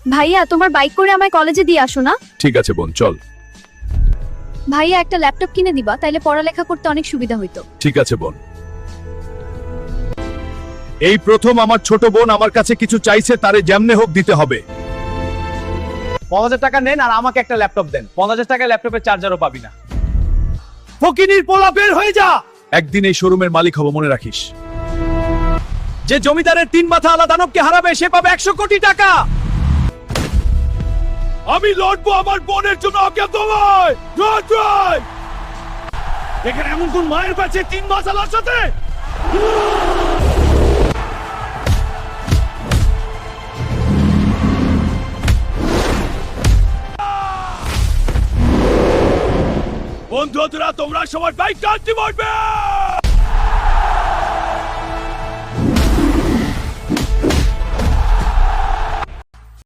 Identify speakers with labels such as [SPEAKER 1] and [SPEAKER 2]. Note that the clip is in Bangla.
[SPEAKER 1] ভাইয়া তোমার বাইক করে আমায় কলেজে দিয়ে আসো না।
[SPEAKER 2] ঠিক আছে বোন, চল।
[SPEAKER 1] ভাইয়া একটা ল্যাপটপ কিনে দিবা, তাইলে পড়ালেখা করতে অনেক সুবিধা হইতো।
[SPEAKER 2] ঠিক আছে বোন। এই প্রথম আমার ছোট বোন আমার কাছে কিছু চাইছে, তারে যেমনে হোক দিতে হবে।
[SPEAKER 3] 5000 টাকা নেন আর আমাকে একটা ল্যাপটপ দেন। 5000 টাকায় ল্যাপটপের চার্জারও পাবি না। ফকিনীর পোলা বের হয়ে যা।
[SPEAKER 2] একদিন এই শোরুমের মালিক হব, মনে রাখিস।
[SPEAKER 3] যে জমিদারের 3 মাথা আলা দানবকে হারাবে সে পাবে 100 কোটি টাকা।
[SPEAKER 2] আমি লড়বো আমার বোনের জন্য, আজ্ঞা তোমায়। জয় জয়। এখানে এমন কোন মায়ের কাছে 3 মাস আলার সাথে। বন্ধুরা তোমরা সবাই বাইক টানতে পারবে।